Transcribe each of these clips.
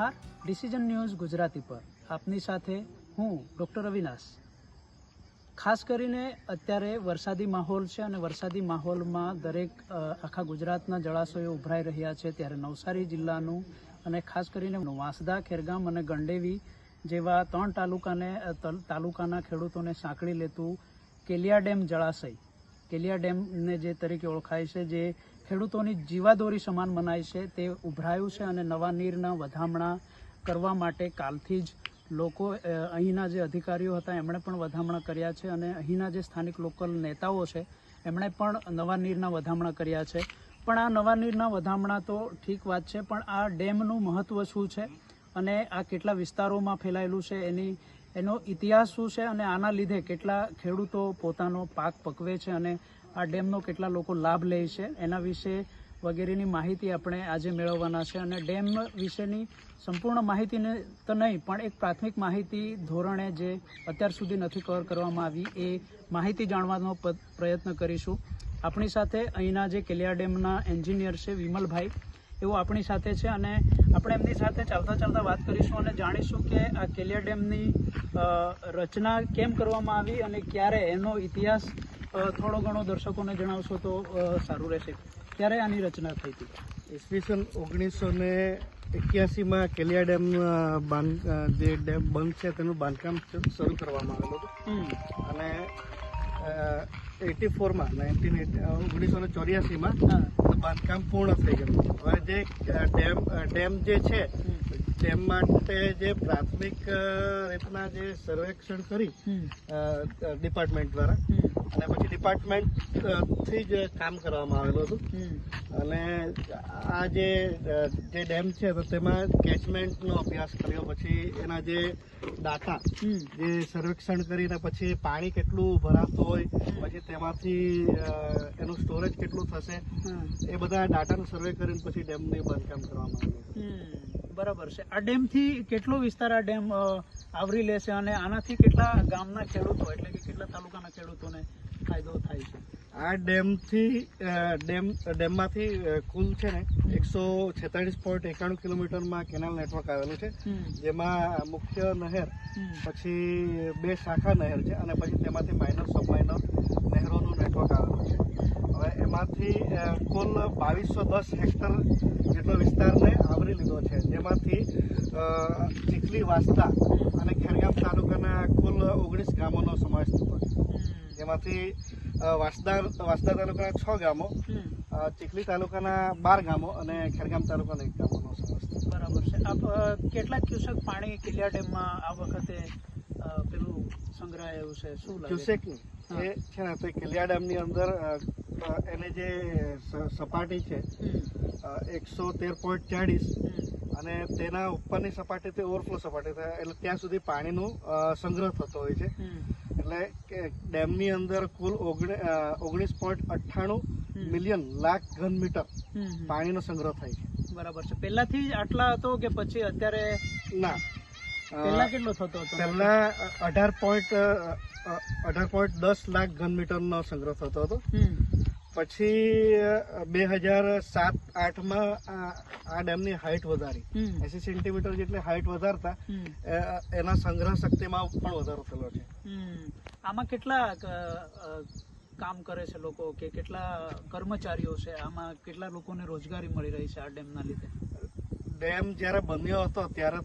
આભાર. Decision news Gujarati પર આપની સાથે હું ડૉક્ટર અવિનાશ. ખાસ કરીને અત્યારે વરસાદી માહોલ છે અને વરસાદી માહોલમાં દરેક આખા ગુજરાતના જળાશયો ઉભરાઈ રહ્યા છે. ત્યારે નવસારી જિલ્લાનું અને ખાસ કરીને વાંસદા, ખેરગામ અને ગંડેવી જેવા 3 તાલુકાના ખેડૂતોને સાંકળી લેતું કેલિયા ડેમ જળાશય, કેલિયા ડેમને જે તરીકે ઓળખાય છે, જે ખેડૂતોની જીવાદોરી સમાન મનાય છે, તે ઉભરાયું છે અને નવા નીરના વધામણા કરવા માટે કાલથી જ લોકો અહીંના જે અધિકારીઓ હતા એમણે પણ વધામણા કર્યા છે અને અહીંના જે સ્થાનિક લોકલ નેતાઓ છે એમણે પણ નવા નીરના વધામણા કર્યા છે. પણ આ નવા નીરના વધામણા તો ઠીક વાત છે, પણ આ ડેમનું મહત્ત્વ શું છે અને આ કેટલા વિસ્તારોમાં ફેલાયેલું છે, એનો ઇતિહાસ શું છે અને આના લીધે કેટલા ખેડૂતો પોતાનો પાક પકવે છે અને આ ડેમનો કેટલા લોકો લાભ લે છે, એના વિશે વગેરેની માહિતી આપણે આજે મેળવવાના છે. અને ડેમ વિશેની સંપૂર્ણ માહિતીને તો નહીં, પણ એક પ્રાથમિક માહિતી ધોરણે જે અત્યાર સુધી નથી કવર કરવામાં આવી એ માહિતી જાણવાનો પ્રયત્ન કરીશું. આપણી સાથે અહીંના જે કેલિયા ડેમના એન્જિનિયર છે વિમલભાઈ, એવું આપણી સાથે છે અને આપણે એમની સાથે ચાલતા વાત કરીશું અને જાણીશું કે આ કેલિયા ડેમની રચના કેમ કરવામાં આવી અને ક્યારે, એનો ઇતિહાસ થોડો ઘણો દર્શકોને જણાવશો તો સારું રહેશે. ક્યારે આની રચના થઈ હતી? ઈસવીસન 1981માં કેલિયા ડેમ જે ડેમ બંધ છે તેનું બાંધકામ શરૂ કરવામાં આવેલું હતું અને 1984માં બાંધકામ પૂર્ણ થઈ ગયું. હવે જે ડેમ જે છે ડેમ માટે જે પ્રાથમિક રીતના જે સર્વેક્ષણ કરી ડિપાર્ટમેન્ટ દ્વારા અને પછી ડિપાર્ટમેન્ટથી જ કામ કરવામાં આવેલું હતું અને આ જે ડેમ છે તો તેમાં કેચમેન્ટનો અભ્યાસ કર્યો, પછી એના જે ડાટા જે સર્વેક્ષણ કરીને પછી પાણી કેટલું ભરાતું હોય, પછી તેમાંથી એનું સ્ટોરેજ કેટલું થશે, એ બધા ડાટાનું સર્વે કરીને પછી ડેમનું બાંધકામ કરવામાં આવ્યું. બરાબર છે. આ ડેમથી કેટલો વિસ્તાર આ ડેમ આવરી લેશે અને આનાથી કેટલા ગામના ખેડૂતો એટલે કે કેટલા તાલુકાના ખેડૂતોને ફાયદો થાય છે? આ ડેમમાંથી કુલ છે ને 146.91 કિલોમીટરમાં કેનાલ નેટવર્ક આવેલું છે, જેમાં મુખ્ય નહેર, પછી 2 શાખા નહેર છે અને પછી તેમાંથી માઇનર સબમાઇનર નહેરોનું નેટવર્ક આવેલું છે. હવે એમાંથી કુલ 2210 હેક્ટર જેટલો વિસ્તારને આવરી લીધો છે, જેમાંથી ચીખલી, વાંસદા અને ખેરગામ તાલુકાના કુલ 19 ગામોનો સમાવેશ થતો છે. જેમાંથી વાંસદા તાલુકાના 6 ગામો, ચીખલી તાલુકાના 12 ગામો અને ખેરગામ તાલુકાના 1 ગામોનો સમાવેશ થતો. બરાબર છે. આપ કેટલા ક્યુસેક પાણી કેલિયા ડેમમાં આ વખતે પેલું સંગ્રહાયું છે? શું ક્યુસેકની એ છે ને તો કેલિયા ડેમની અંદર એની જે સપાટી છે 113.40 અને તેના ઉપરની સપાટીથી ઓવરફ્લો સપાટી થાય એટલે ત્યાં સુધી પાણીનો સંગ્રહ થતો હોય છે. એટલે ડેમની અંદર કુલ 19.98 મિલિયન લાખ ઘન મીટર પાણીનો સંગ્રહ થાય છે. બરાબર છે. પહેલાથી આટલા હતો કે પછી અત્યારે? ના, પહેલા કેટલો થતો હતો? પહેલા 18.10 લાખ ઘન મીટરનો સંગ્રહ થતો હતો. પછી 2007-8માં આ ડેમની હાઇટ વધારી, 80 સેન્ટીમીટર જેટલી હાઇટ વધારતા એના સંગ્રહ શક્તિમાં પણ વધારો થયો છે. આમાં કેટલા કામ કરે છે લોકો, કે કેટલા કર્મચારીઓ છે આમાં, કેટલા લોકોને રોજગારી મળી રહી છે આ ડેમના લીધે? ડેમ જ્યારે બન્યો હતો ત્યારે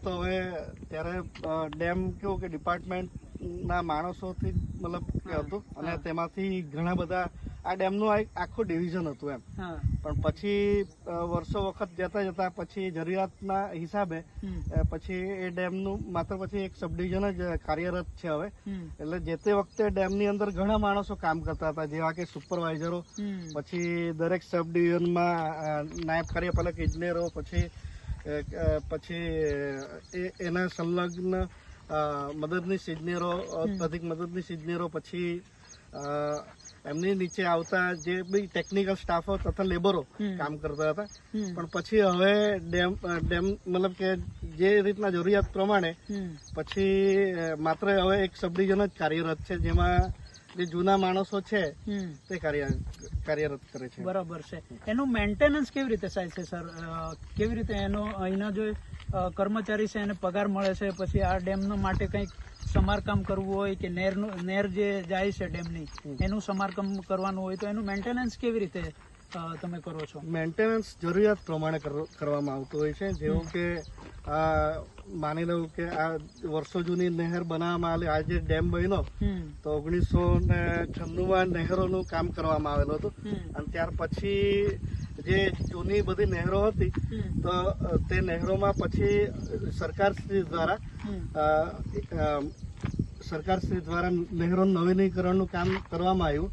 ડેમ કેવું કે ડિપાર્ટમેન્ટના માણસોથી મતલબ હતું અને તેમાંથી ઘણા બધા આ ડેમનું આખું ડિવિઝન હતું એમ. પણ પછી વર્ષો વખત જતા પછી જરૂરિયાતના હિસાબે પછી એ ડેમનું માત્ર પછી એક સબ ડિવિઝન જ કાર્યરત છે હવે. એટલે જે તે વખતે ડેમની અંદર ઘણા માણસો કામ કરતા હતા, જેવા કે સુપરવાઇઝરો, પછી દરેક સબ ડિવિઝનમાં નાયબ કાર્યપાલક ઇજનેરો, પછી એના સંલગ્ન મદદનીશ ઇજનેરો, અધિક મદદનીશ ઇજનેરો, પછી એમની નીચે આવતા જે બી ટેકનિકલ સ્ટાફો તથા લેબરો કામ કરતા હતા. પણ પછી હવે ડેમ મતલબ કે જે રીતના જરૂરિયાત પ્રમાણે પછી માત્ર હવે એક સબ ડિવિઝન જ કાર્યરત છે, જેમાં જે જૂના માણસો છે હમ. તે કાર્યરત કરે છે. બરાબર છે. એનું મેન્ટેનન્સ કેવી રીતે થાય છે સર? કેવી રીતે એનો અહીંના જો કર્મચારી છે એને પગાર મળે છે, પછી આ ડેમનો માટે કંઈક સમારકામ કરવું હોય કે નેર જે જાય છે ડેમની એનું સમારકામ કરવાનું હોય તો એનું મેન્ટેનન્સ કેવી રીતે તમે કરો છો? મેન્ટેનન્સ જરૂરિયાત પ્રમાણે કરવામાં આવતું હોય છે. જેવું કે માની લઉં કે આ વર્ષો જૂની નહેર બનાવવામાં આવેલી, આ જે ડેમ બન્યો તો 1996માં નહેરોનું કામ કરવામાં આવેલું હતું. અને ત્યાર પછી જે જૂની બધી નહેરો હતી તો તે નહેરોમાં પછી સરકારશ્રી દ્વારા નહેરોનું નવીનીકરણનું કામ કરવામાં આવ્યું.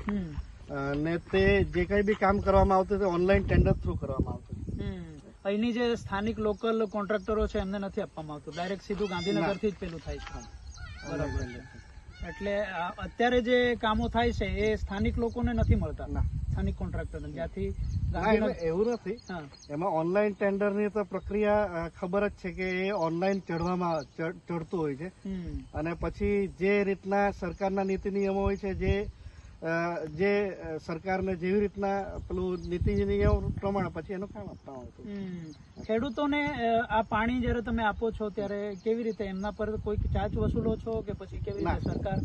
ને તે જે કઈ બી કામ કરવામાં આવતું તે ઓનલાઈન ટેન્ડર થ્રુ કરવામાં આવતું. અહીંની જે સ્થાનિક લોકલ કોન્ટ્રાક્ટરો છે એમને નથી આપવામાં આવતું, ડાયરેક્ટ સીધું ગાંધીનગરથી જ પેલું થાય છે. બરાબર. એટલે અત્યારે જે કામો થાય છે એ સ્થાનિક લોકોને નથી મળતા, સ્થાનિક કોન્ટ્રાક્ટરને જ્યાંથી એવું નથી. એમાં ઓનલાઈન ટેન્ડર ની તો પ્રક્રિયા ખબર જ છે કે એ ઓનલાઈન ચડતું હોય છે. અને પછી જે રીતના સરકારના નીતિ નિયમો હોય છે, જે સરકારને જેવી રીતના પેલું નીતિ નિયમ પ્રમાણે પછી એનું કામ આપવામાં આવતું. ખેડૂતોને આ પાણી જયારે તમે આપો છો ત્યારે કેવી રીતે એમના પર કોઈ ચાર્જ વસૂલો છો કે પછી કેવી રીતે સરકાર?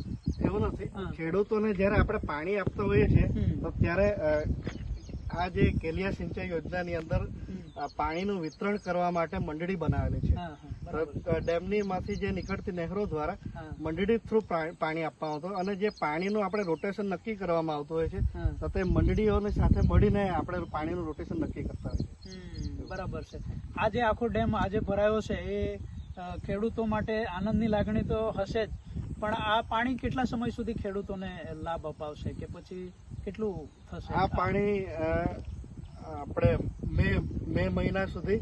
એવું નથી. ખેડૂતોને જયારે આપણે પાણી આપતા હોઈએ છીએ તો ત્યારે આ જે કેલિયા સિંચાઈ યોજનાની અંદર પાણીનું વિતરણ કરવા માટે મંડળી બનાવેલી છે. ડેમની માંથી જે નીકળતી નહેરો દ્વારા મંડળી થ્રુ પાણી આપવામાં આવતું, અને જે પાણીનું આપણે રોટેશન નક્કી કરવામાં આવતું હોય છે તો તે મંડળીઓની સાથે મળીને આપણે પાણીનું રોટેશન નક્કી કરતા હોય છે. બરાબર છે. આ જે આખો ડેમ આજે ભરાયો છે એ ખેડૂતો માટે આનંદની લાગણી તો હશે જ, પણ આ પાણી કેટલા સમય સુધી ખેડૂતોને લાભ અપાવશે કે પછી કેટલું થશે? આ પાણી આપણે મે મહિના સુધી,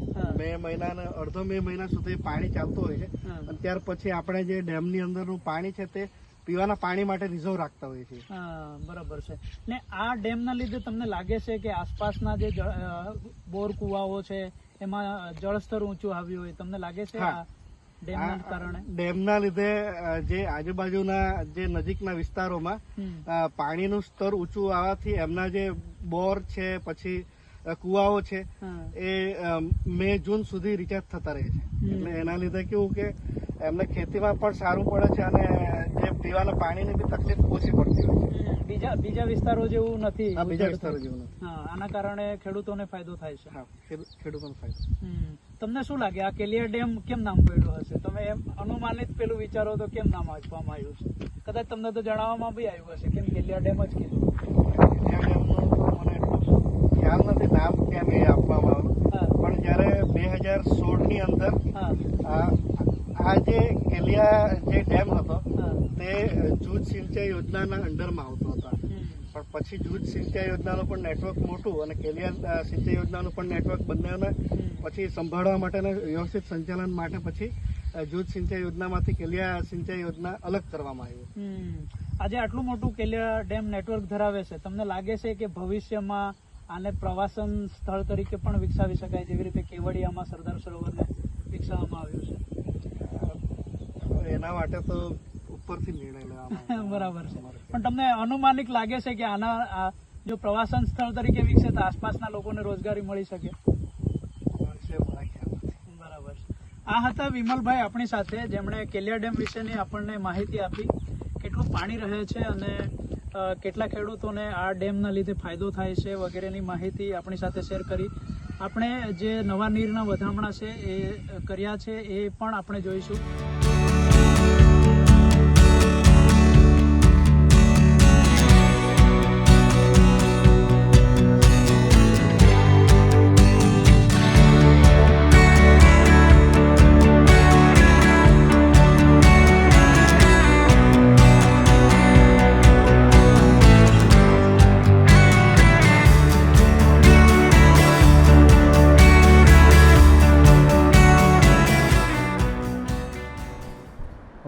અડધો મે મહિના સુધી પાણી ચાલતું હોય છે. અને ત્યાર પછી આપણે જે ડેમની અંદરનું પાણી છે તે પીવાના પાણી માટે રિઝર્વ રાખતા હોઈએ છીએ. બરાબર છે. ને આ ડેમના લીધે તમને લાગે છે કે આસપાસના જે બોર કુવાઓ છે એમાં જળસ્તર ઊંચું આવ્યું હોય, તમને લાગે છે ડેમના કારણે? ડેમના લીધે જે આજુબાજુના જે નજીકના વિસ્તારોમાં પાણીનું સ્તર ઊંચું આવવાથી એમના જે બોર છે પછી કુવાઓ છે એ મે જૂન સુધી રિચાર્જ થતા રહે છે. એટલે એના લીધે કેવું કે એમને ખેતીમાં પણ સારું પડે છે અને જે પીવાના પાણીની બી તકલીફ ઓછી પડતી હોય છે. બીજા વિસ્તારો જેવું નથી. બીજા વિસ્તારો જેવું નથી. આના કારણે ખેડૂતોને ફાયદો થાય છે. ખેડૂતોને ફાયદો. તમને શું લાગે આ કેલિયા ડેમ કેમ નામ પડ્યું હશે? તમે એમ અનુમાનિત પેલું વિચારો તો કેમ નામ આપવામાં આવ્યું છે? કદાચ તમને તો જણાવવામાં બી આવ્યું હશે કેમ કેલિયા ડેમ જ કીધું. કેલિયા ડેમનું મને ખ્યાલ નથી નામ કેમ એ આપવામાં આવ્યું, પણ જયારે 2016 ની અંદર આ જે કેલિયા જે ડેમ હતો તે જૂજ સિંચાઈ યોજનાના અંડરમાં આવતો હતો. પણ પછી જૂજ સિંચાઈ યોજનાનું પણ નેટવર્ક મોટું અને કેલિયા સિંચાઈ યોજનાનું પણ નેટવર્ક બંનેને પછી સંભાળવા માટેના વ્યવસ્થિત સંચાલન માટે પછી જૂજ સિંચાઈ યોજનામાંથી કેલિયા સિંચાઈ યોજના અલગ કરવામાં આવી. આજે આટલું મોટું કેલિયા ડેમ નેટવર્ક ધરાવે છે, તમને લાગે છે કે ભવિષ્યમાં આને પ્રવાસન સ્થળ તરીકે પણ વિકસાવી શકાય જેવી રીતે કેવડિયામાં સરદાર સરોવરને વિકસાવવામાં આવ્યું છે? એના માટે તો ઉપરથી નિર્ણય લેવામાં બરાબર છે. પણ તમને અનુમાનિક લાગે છે કે આના જો પ્રવાસન સ્થળ તરીકે વિકસે તો આસપાસના લોકોને રોજગારી મળી શકે? બરાબર છે. આ હતા વિમલભાઈ આપણી સાથે, જેમણે કેલિયા ડેમ વિશેની આપણને માહિતી આપી, કેટલું પાણી રહે છે અને કેટલા ખેડૂતોને આ ડેમના લીધે ફાયદો થાય છે વગેરેની માહિતી આપણી સાથે શેર કરી. આપણે જે નવા નીરના વધામણા છે એ કર્યા છે એ પણ આપણે જોઈશું.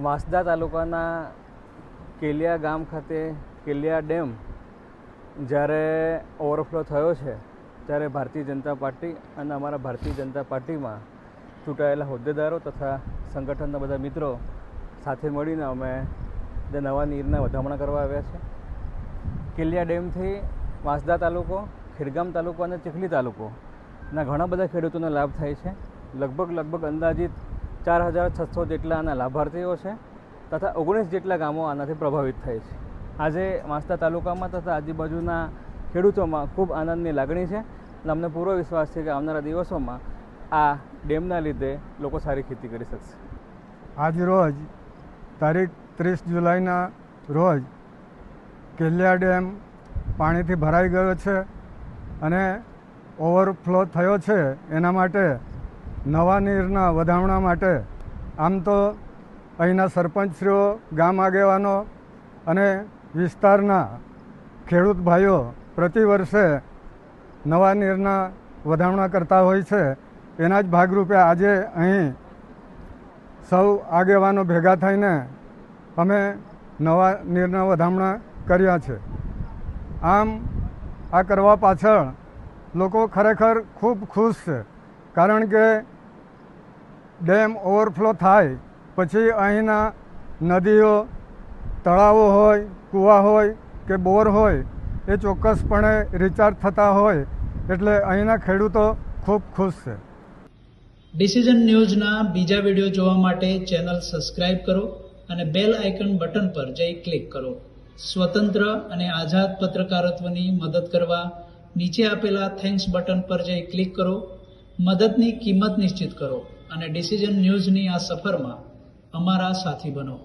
વાંસદા તાલુકાના કેલિયા ગામ ખાતે કેલિયા ડેમ જ્યારે ઓવરફ્લો થયો છે ત્યારે ભારતીય જનતા પાર્ટી અને અમારા ભારતીય જનતા પાર્ટીમાં ચૂંટાયેલા હોદ્દેદારો તથા સંગઠનના બધા મિત્રો સાથે મળીને અમે જે નવા નીરના વધામણા કરવા આવ્યા છે કેલિયા ડેમથી વાંસદા તાલુકો, ખેરગામ તાલુકો અને ચીખલી તાલુકોના ઘણા બધા ખેડૂતોને લાભ થાય છે. લગભગ અંદાજિત 4,600 જેટલા આના લાભાર્થીઓ છે તથા 19 જેટલા ગામો આનાથી પ્રભાવિત થાય છે. આજે વાંસદા તાલુકામાં તથા આજુબાજુના ખેડૂતોમાં ખૂબ આનંદની લાગણી છે અને અમને પૂરો વિશ્વાસ છે કે આવનારા દિવસોમાં આ ડેમના લીધે લોકો સારી ખેતી કરી શકશે. આજ રોજ તારીખ 30 જુલાઈના રોજ કેલિયા ડેમ પાણીથી ભરાઈ ગયો છે અને ઓવરફ્લો થયો છે. એના માટે નવા નીરના વધામણા માટે આમ તો અહીંના સરપંચશ્રીઓ, ગામ આગેવાનો અને વિસ્તારના ખેડૂત ભાઈઓ પ્રતિ વર્ષે નવા નીરના વધામણા કરતા હોય છે. એના જ ભાગરૂપે આજે અહીં સૌ આગેવાનો ભેગા થઈને અમે નવા નીરના વધામણા કર્યા છે. આમ આ કરવા પાછળ લોકો ખરેખર ખૂબ ખુશ છે, કારણ કે ડેમ ઓવરફ્લો થાય પછી અહીંના નદીઓ, તળાવો હોય, કૂવા હોય કે બોર હોય એ ચોક્કસપણે રિચાર્જ થતા હોય, એટલે અહીંના ખેડૂતો ખૂબ ખુશ છે. ડિસિઝન ન્યૂઝના બીજા વિડીયો જોવા માટે ચેનલ સબસ્ક્રાઇબ કરો અને બેલ આઇકન બટન પર જઈ ક્લિક કરો. સ્વતંત્ર અને આઝાદ પત્રકારત્વની મદદ કરવા નીચે આપેલા થેન્ક્સ બટન પર જઈ ક્લિક કરો. મદદની કિંમત નિશ્ચિત કરો અને ડિસિઝન ન્યૂઝની આ સફરમાં અમારા સાથી બનો.